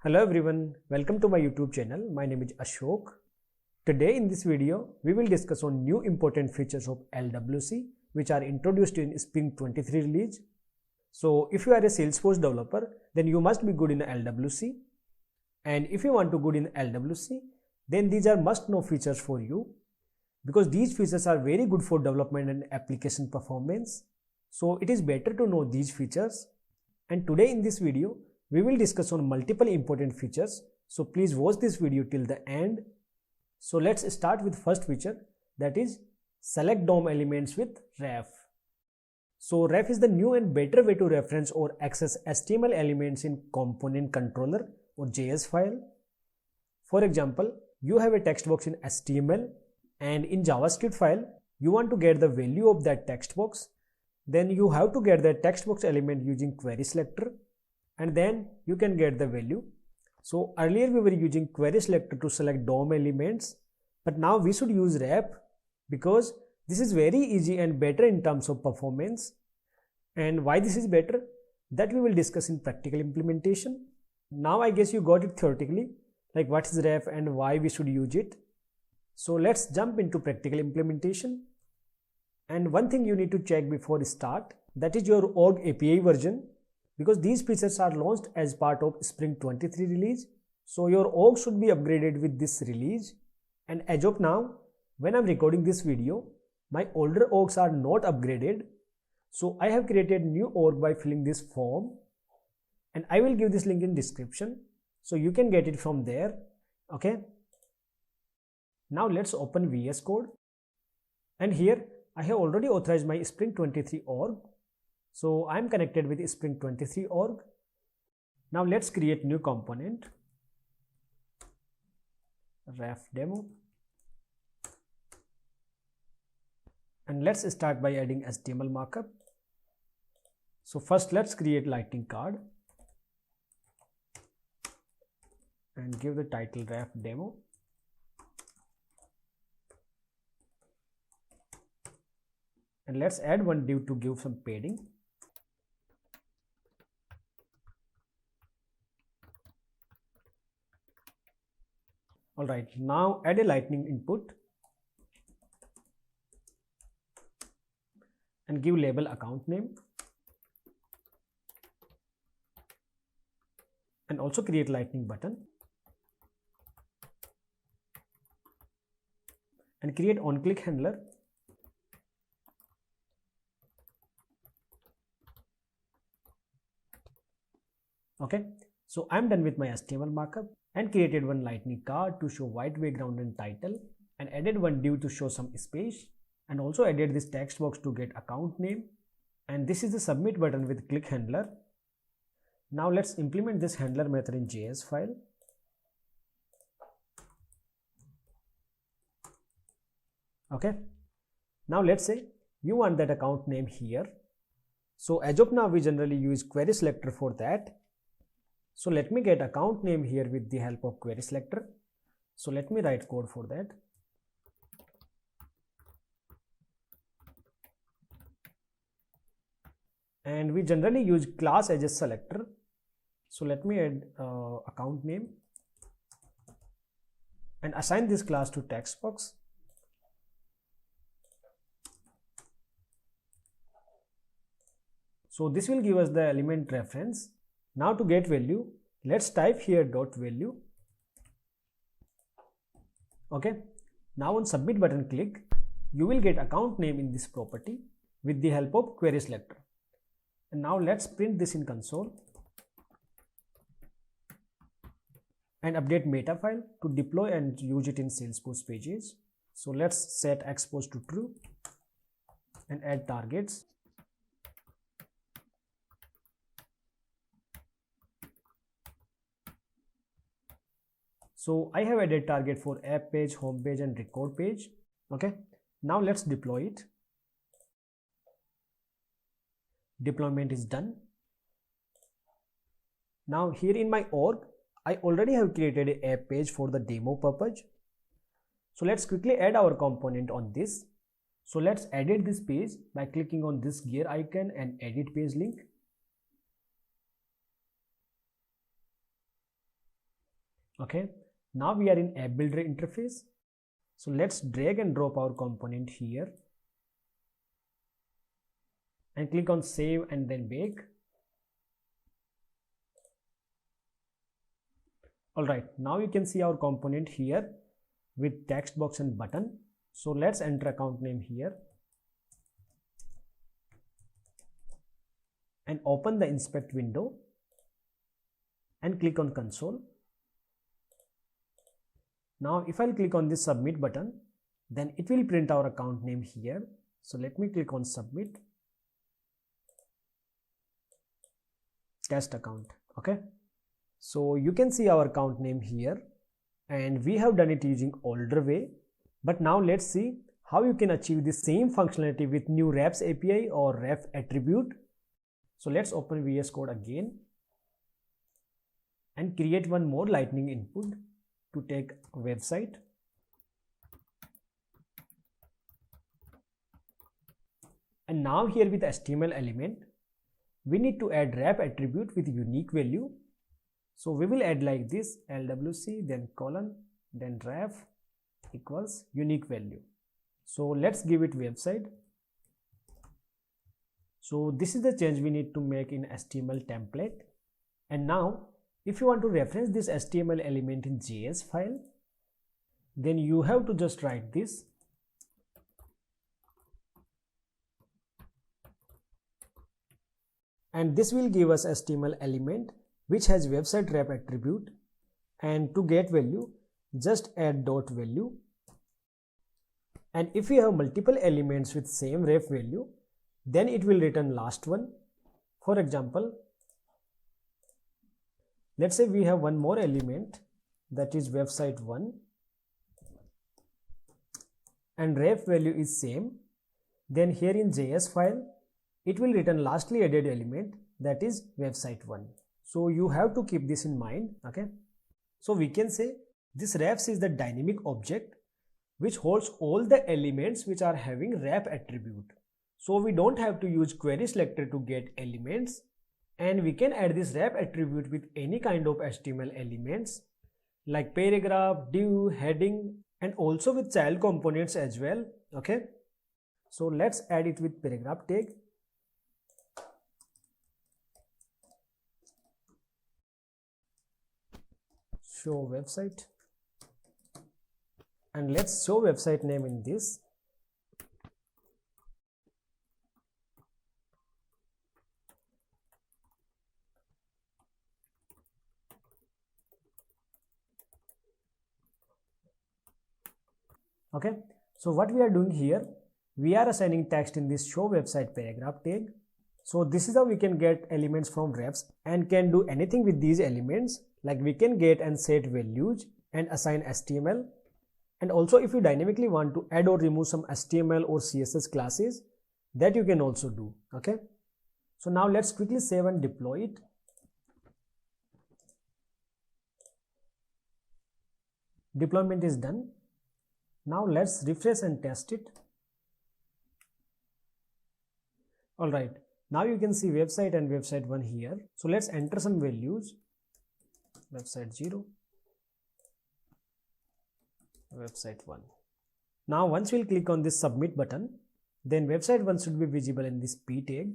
Hello everyone, welcome to my YouTube channel. My name is Ashok. Today in this video, we will discuss on new important features of LWC which are introduced in Spring 23 release. So if you are a Salesforce developer, then you must be good in LWC. And if you want to good in LWC, then these are must-know features for you because these features are very good for development and application performance. So it is better to know these features. And today in this video, we will discuss on multiple important features. So please watch this video till the end. So let's start with first feature, that is select DOM elements with ref. So ref is the new and better way to reference or access HTML elements in component controller or JS file. For example, you have a text box in HTML and in JavaScript file, you want to get the value of that text box. Then you have to get the text box element using query selector, and then you can get the value. So earlier we were using query selector to select DOM elements, but now we should use ref because this is very easy and better in terms of performance. And why this is better, that we will discuss in practical implementation. Now I guess you got it theoretically, like what is ref and why we should use it. So let's jump into practical implementation. And one thing you need to check before start, that is your org API version, because these features are launched as part of Spring 23 release. So your org should be upgraded with this release. And as of now, when I'm recording this video, my older orgs are not upgraded. So I have created new org by filling this form, and I will give this link in description so you can get it from there. Okay. Now let's open VS Code, and here I have already authorized my Spring 23 org. So I'm connected with Spring 23 org. Now let's create new component, ref demo, and let's start by adding HTML markup. So first let's create lightning card and give the title ref demo. And let's add one div to give some padding. Alright, now add a lightning input and give label account name, and also create lightning button and create on click handler. Okay, so I'm done with my HTML markup and created one lightning card to show white background and title, and added one div to show some space, and also added this text box to get account name, and this is the submit button with click handler. Now let's implement this handler method in JS file. Okay, now let's say you want that account name here. So as of now we generally use query selector for that. So let me get account name here with the help of query selector. So let me write code for that. And we generally use class as a selector. So let me add account name and assign this class to text box. So this will give us the element reference. Now to get value, let's type here dot value. Okay, now on submit button click, you will get account name in this property with the help of query selector. And now let's print this in console and update meta file to deploy and use it in Salesforce pages. So let's set expose to true and add targets. So I have added target for app page, home page and record page. Okay, now let's deploy it. Deployment is done. Now here in my org, I already have created an app page for the demo purpose. So let's quickly add our component on this. So let's edit this page by clicking on this gear icon and edit page link. Okay, now we are in app builder interface. So let's drag and drop our component here and click on save and then bake. Alright, now you can see our component here with text box and button. So let's enter account name here and open the inspect window and click on console. Now if I'll click on this submit button, then it will print our account name here. So let me click on submit. Test account. Okay, so you can see our account name here and we have done it using older way. But now let's see how you can achieve the same functionality with new refs API or ref attribute. So let's open VS Code again and create one more lightning input to take a website. And now here with HTML element, we need to add ref attribute with unique value. So we will add like this, LWC, then colon, then ref equals unique value. So let's give it website. So this is the change we need to make in HTML template. And now if you want to reference this HTML element in JS file, then you have to just write this. And this will give us HTML element which has website ref attribute, and to get value just add dot value. And if you have multiple elements with same ref value, then it will return last one. For example, let's say we have one more element that is website 1 and ref value is same, then here in JS file it will return lastly added element that is website 1. So you have to keep this in mind. Okay, so we can say this refs is the dynamic object which holds all the elements which are having ref attribute. So we don't have to use query selector to get elements, and we can add this ref attribute with any kind of HTML elements like paragraph, div, heading, and also with child components as well. Okay, so let's add it with paragraph tag. Show website, and let's show website name in this. Okay, so what we are doing here, we are assigning text in this show website paragraph tag. So this is how we can get elements from refs and can do anything with these elements, like we can get and set values and assign HTML. And also if you dynamically want to add or remove some HTML or CSS classes, that you can also do. Okay, so now let's quickly save and deploy it. Deployment is done. Now let's refresh and test it. Alright, now you can see website and website 1 here. So let's enter some values. Website 0, website 1. Now once we'll click on this submit button, then website 1 should be visible in this p tag.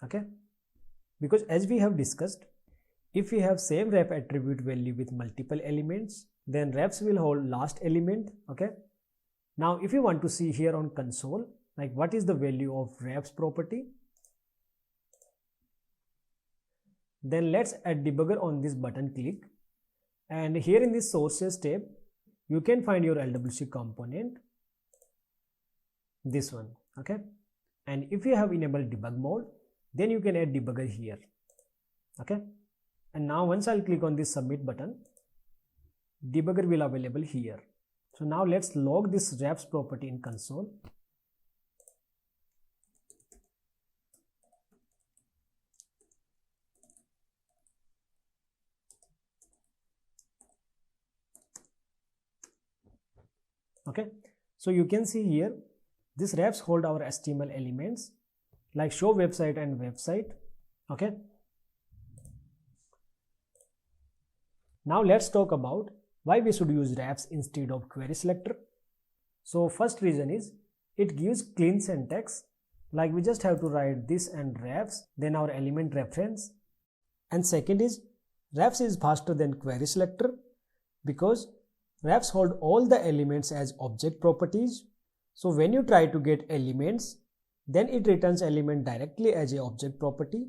Okay, because as we have discussed, if we have same ref attribute value with multiple elements, then refs will hold last element. Okay, now if you want to see here on console, like what is the value of refs property, then let's add debugger on this button click, and here in this sources tab you can find your LWC component, this one. Okay, and if you have enabled debug mode, then you can add debugger here. Okay, and now once I'll click on this submit button, debugger will available here. So now let's log this refs property in console. Okay, so you can see here this refs hold our HTML elements like show website and website. Okay, Now let's talk about why we should use refs instead of query selector. So first reason is it gives clean syntax, like we just have to write this and refs, then our element reference. And second is refs is faster than query selector because refs hold all the elements as object properties. So when you try to get elements, then it returns element directly as a object property.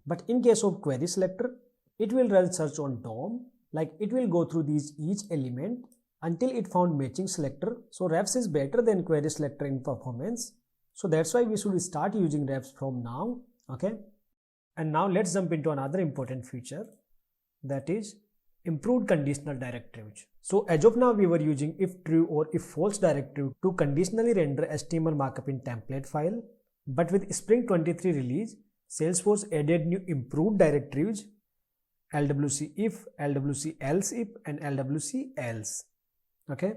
But in case of query selector, it will run search on DOM, like it will go through each element until it found matching selector. So refs is better than query selector in performance. So that's why we should start using refs from now. Okay. And now let's jump into another important feature, that is improved conditional directives. So as of now, we were using if true or if false directive to conditionally render HTML markup in template file. But with Spring 23 release, Salesforce added new improved directives, LWC if, LWC elseif, and LWC else. Okay.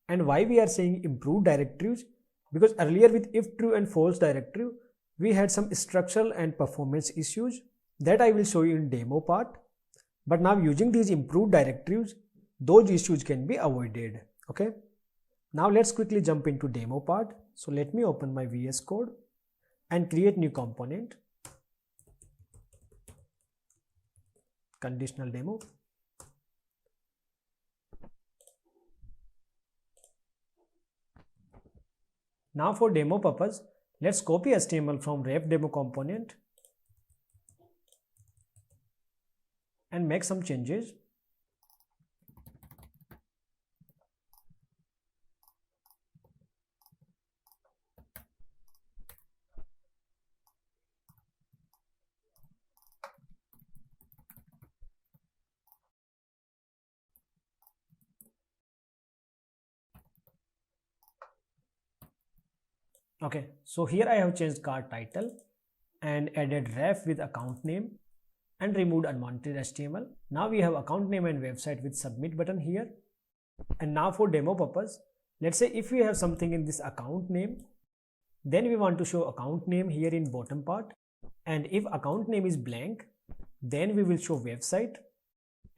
And why we are saying improved directives? Because earlier with if true and false directive, we had some structural and performance issues that I will show you in demo part. But now using these improved directives, those issues can be avoided. Okay. Now let's quickly jump into demo part. So let me open my VS Code and create new component, conditional demo. Now for demo purpose, let's copy HTML from ref demo component and make some changes. Okay, so here I have changed card title and added ref with account name and removed unwanted HTML. Now we have account name and website with submit button here. And now for demo purpose, let's say if we have something in this account name, then we want to show account name here in bottom part. And if account name is blank, then we will show website.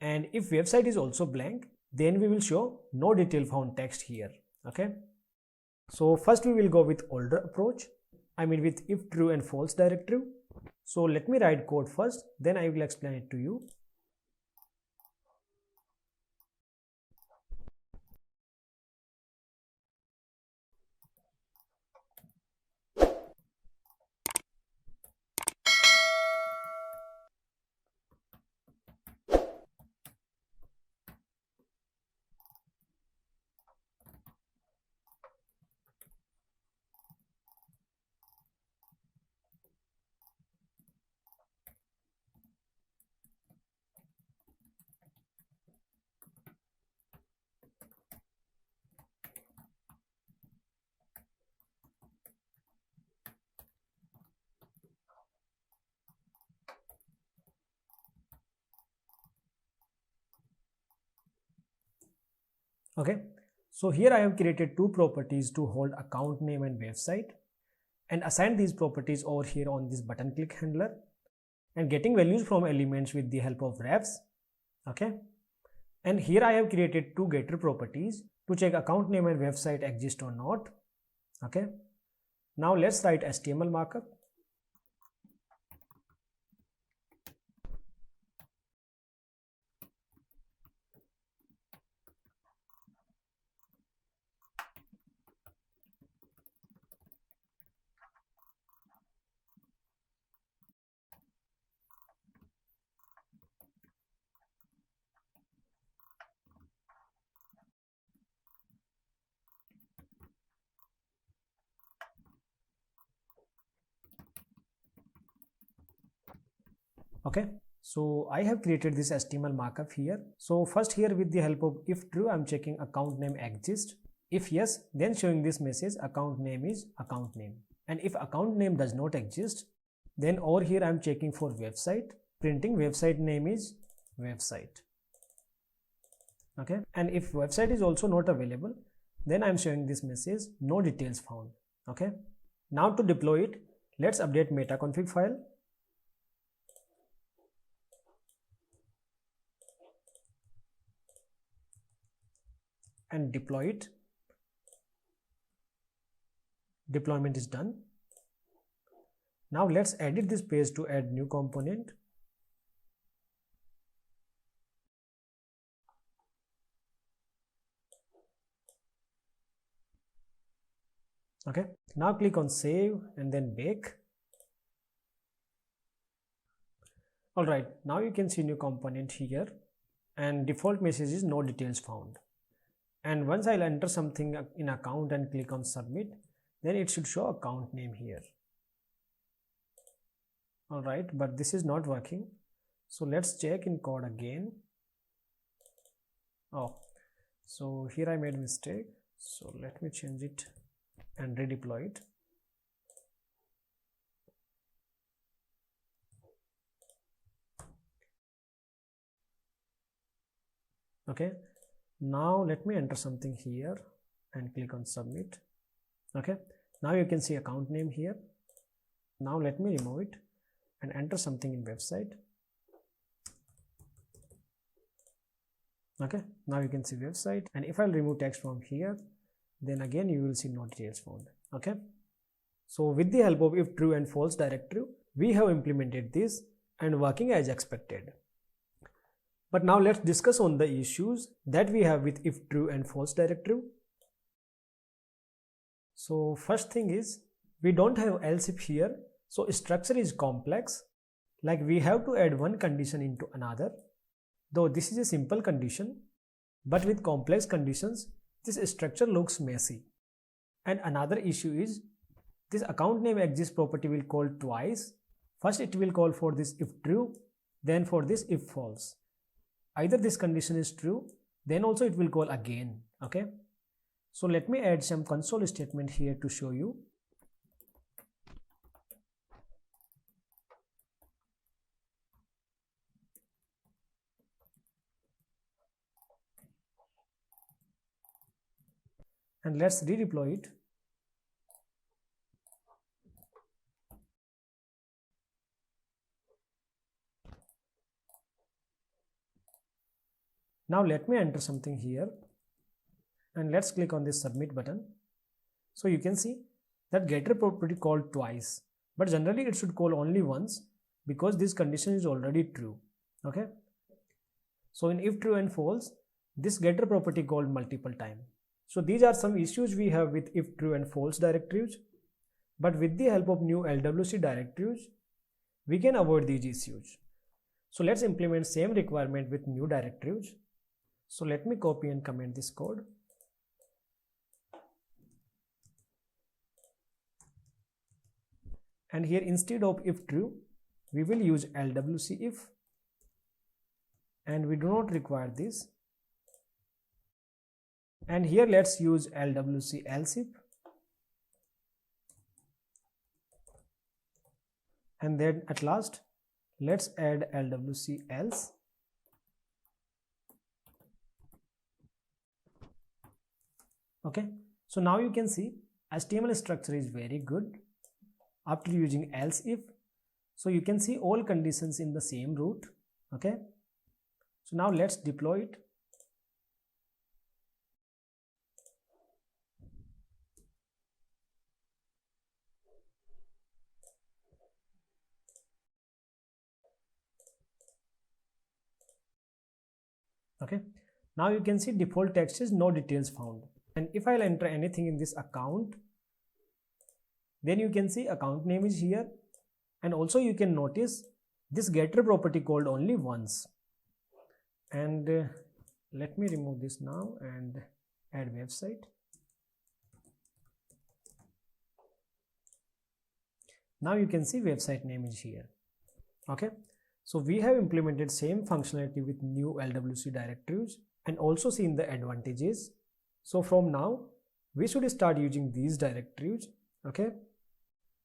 And if website is also blank, then we will show no detail found text here. Okay. So first we will go with older approach, I mean with if true and false directive. So let me write code first, then I will explain it to you. Okay, so here I have created two properties to hold account name and website and assign these properties over here on this button click handler and getting values from elements with the help of refs. Okay, and here I have created two getter properties to check account name and website exist or not. Okay, now let's write HTML markup. Okay, so I have created this HTML markup here. So first here with the help of if true, I'm checking account name exists. If yes, then showing this message account name is account name. And if account name does not exist, then over here I'm checking for website, printing website name is website. Okay, and if website is also not available, then I'm showing this message no details found. Okay, now to deploy it, let's update meta-config file. and deploy it. Deployment is done. Now let's edit this page to add new component. Okay, now click on save and then bake. Alright, now you can see new component here and default message is no details found. And once I'll enter something in account and click on submit, then it should show account name here. Alright, but this is not working. So let's check in code again. Oh, so here I made a mistake. So let me change it and redeploy it. Okay, now let me enter something here and click on submit. Okay, now you can see account name here. Now let me remove it and enter something in website. Okay, now you can see website, and if I'll remove text from here, then again you will see no details found. Okay, so with the help of if true and false directive, we have implemented this and working as expected. But now let's discuss on the issues that we have with if true and false directive. So first thing is we don't have elseif here, so structure is complex, like we have to add one condition into another. Though this is a simple condition, but with complex conditions this structure looks messy. And another issue is this account name exists property will call twice. First it will call for this if true, then for this if false. Either this condition is true, then also it will call again. Okay, so let me add some console statement here to show you. And let's redeploy it. Now let me enter something here and let's click on this submit button. So you can see that getter property called twice, but generally it should call only once because this condition is already true. Okay, so in if true and false, this getter property called multiple times. So these are some issues we have with if true and false directives, but with the help of new LWC directives, we can avoid these issues. So let's implement same requirement with new directives. So let me copy and comment this code. And here instead of if true, we will use LWC if, and we do not require this. And here let's use LWC elseif, and then at last let's add LWC else. Okay, so now you can see HTML structure is very good after using else if. So you can see all conditions in the same root. Okay, so now let's deploy it. Okay, now you can see default text is no details found, and if I'll enter anything in this account, then you can see account name is here, and also you can notice this getter property called only once. And let me remove this now and add website. Now you can see website name is here. Okay, so we have implemented same functionality with new LWC directives and also seen the advantages. So from now we should start using these directives. Okay,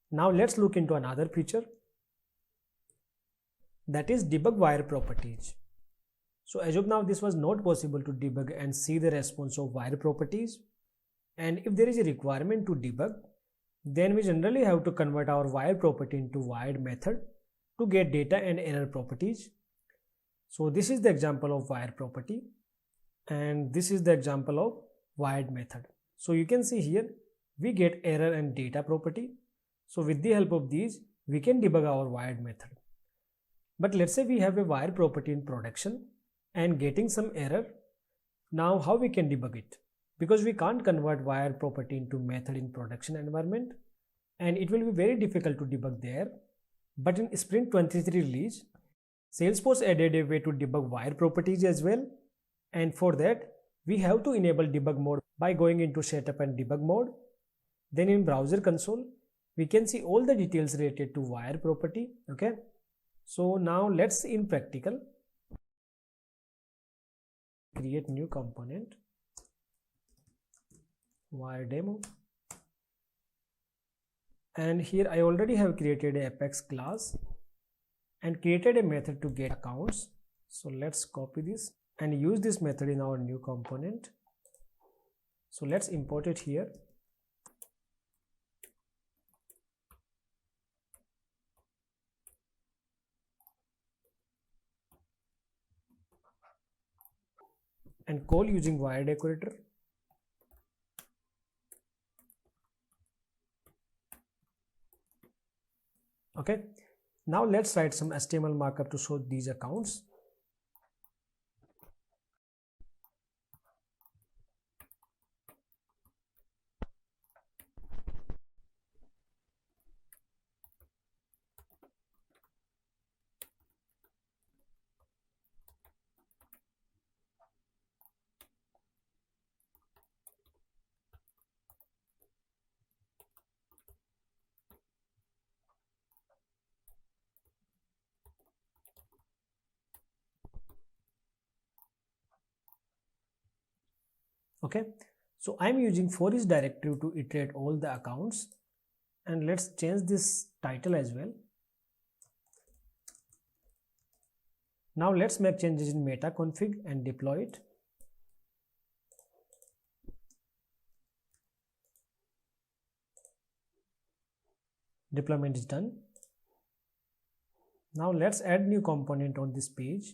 now let's look into another feature, that is debug wire properties. So as of now this was not possible to debug and see the response of wire properties, and if there is a requirement to debug, then we generally have to convert our wire property into wired method to get data and error properties. So this is the example of wire property, and this is the example of wired method. So you can see here we get error and data property. So with the help of these we can debug our wired method. But let's say we have a wire property in production and getting some error. Now how we can debug it? Because we can't convert wire property into method in production environment, and it will be very difficult to debug there. But in Spring 23 release, Salesforce added a way to debug wire properties as well, and for that we have to enable debug mode by going into setup and debug mode. Then in browser console we can see all the details related to wire property. Okay, so now let's see in practical. Create new component, wire demo, and here I already have created a Apex class and created a method to get accounts. So let's copy this and use this method in our new component. So let's import it here. And call using wire decorator. Okay, now let's write some HTML markup to show these accounts. Okay, so I'm using for each directive to iterate all the accounts, and let's change this title as well. Now let's make changes in meta config and deploy it. Deployment is done. Now let's add new component on this page.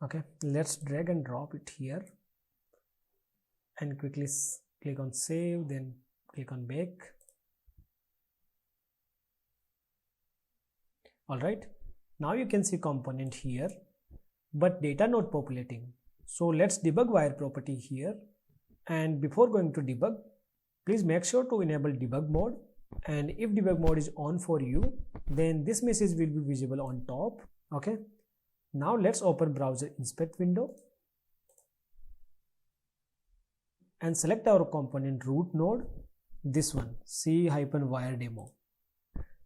Okay, let's drag and drop it here and quickly click on save, then click on bake. Alright, now you can see component here, but data not populating. So let's debug wire property here, and before going to debug, please make sure to enable debug mode, and if debug mode is on for you, then this message will be visible on top. Okay, now let's open browser inspect window and select our component root node, this one, c-wire demo.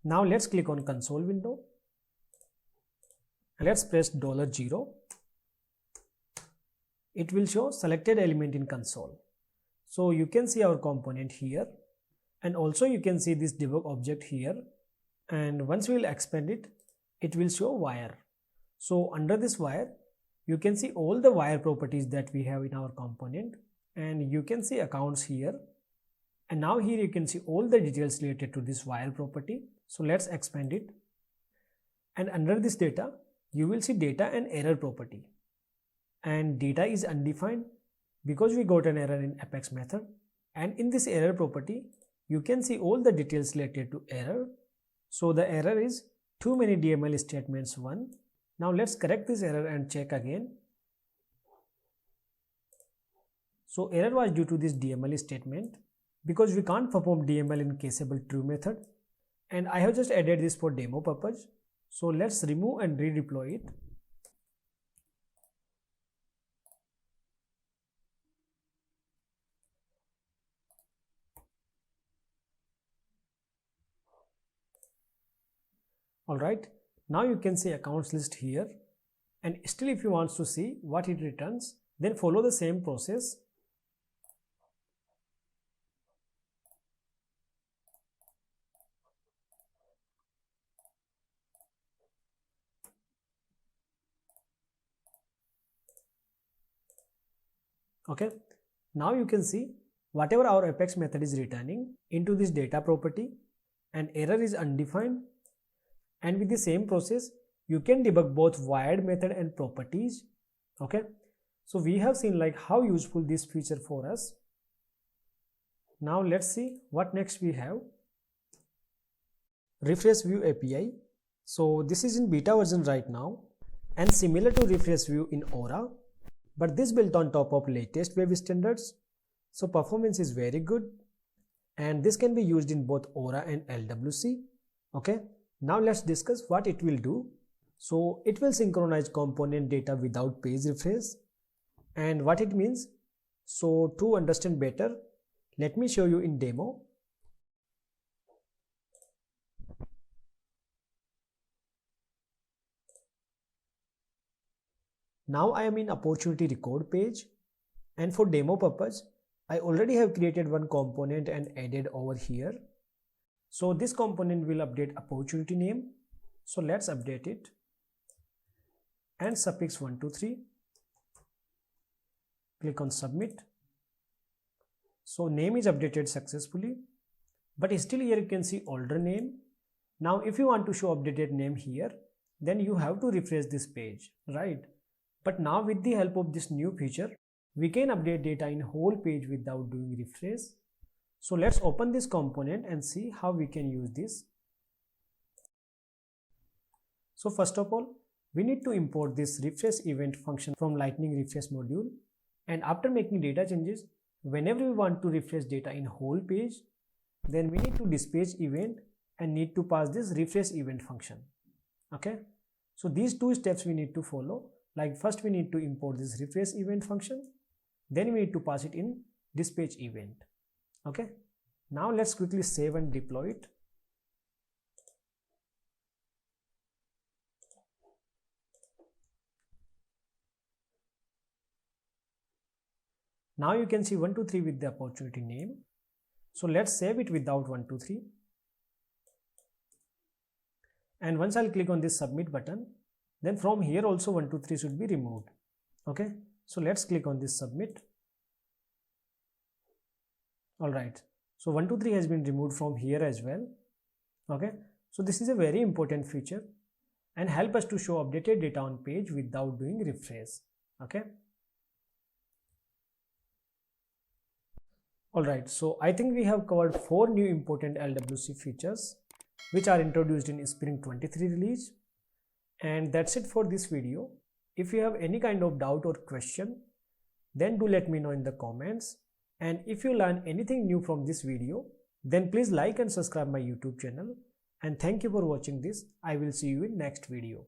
Now let's click on console window and let's press $0. It will show selected element in console. So you can see our component here, and also you can see this debug object here, and once we will expand it, it will show wire. So under this wire you can see all the wire properties that we have in our component, and you can see accounts here, and now here you can see all the details related to this wire property. So let's expand it, and under this data you will see data and error property, and data is undefined because we got an error in Apex method, and in this error property you can see all the details related to error. So the error is too many DML statements 1. Now let's correct this error and check again. So error was due to this DML statement because we can't perform DML in caseable true method, and I have just added this for demo purpose. So let's remove and redeploy it. Alright, now you can see accounts list here, and still if you want to see what it returns, then follow the same process. Okay, now you can see whatever our Apex method is returning into this data property, and error is undefined, and with the same process you can debug both wired method and properties. Okay, so we have seen like how useful this feature for us. Now let's see what next we have. RefreshView API. So this is in beta version right now and similar to RefreshView in Aura, but this built on top of latest web standards. So performance is very good and this can be used in both Aura and LWC. Okay, now let's discuss what it will do. So it will synchronize component data without page refresh, and what it means. So to understand better, let me show you in demo. Now I am in opportunity record page, and for demo purpose I already have created one component and added over here. So this component will update opportunity name. So let's update it and suffix 123. Click on submit. So name is updated successfully, but still here you can see older name. Now if you want to show updated name here, then you have to refresh this page, right? But now with the help of this new feature, we can update data in whole page without doing refresh. So let's open this component and see how we can use this. So first of all, we need to import this refresh event function from Lightning refresh module. And after making data changes, whenever we want to refresh data in whole page, then we need to dispatch event and need to pass this refresh event function. Okay, so these two steps we need to follow. Like first we need to import this refresh event function, then we need to pass it in dispatch event. Okay, now let's quickly save and deploy it. Now you can see 123 with the opportunity name. So let's save it without 123. And once I'll click on this submit button, then from here also 123 should be removed. Okay, so let's click on this submit. Alright, so 123 has been removed from here as well. Okay, so this is a very important feature and help us to show updated data on page without doing refresh. Okay. Alright, so I think we have covered 4 new important LWC features which are introduced in Spring 23 release. And that's it for this video. If you have any kind of doubt or question, then do let me know in the comments. And if you learn anything new from this video, then please like and subscribe my YouTube channel. And thank you for watching this. I will see you in next video.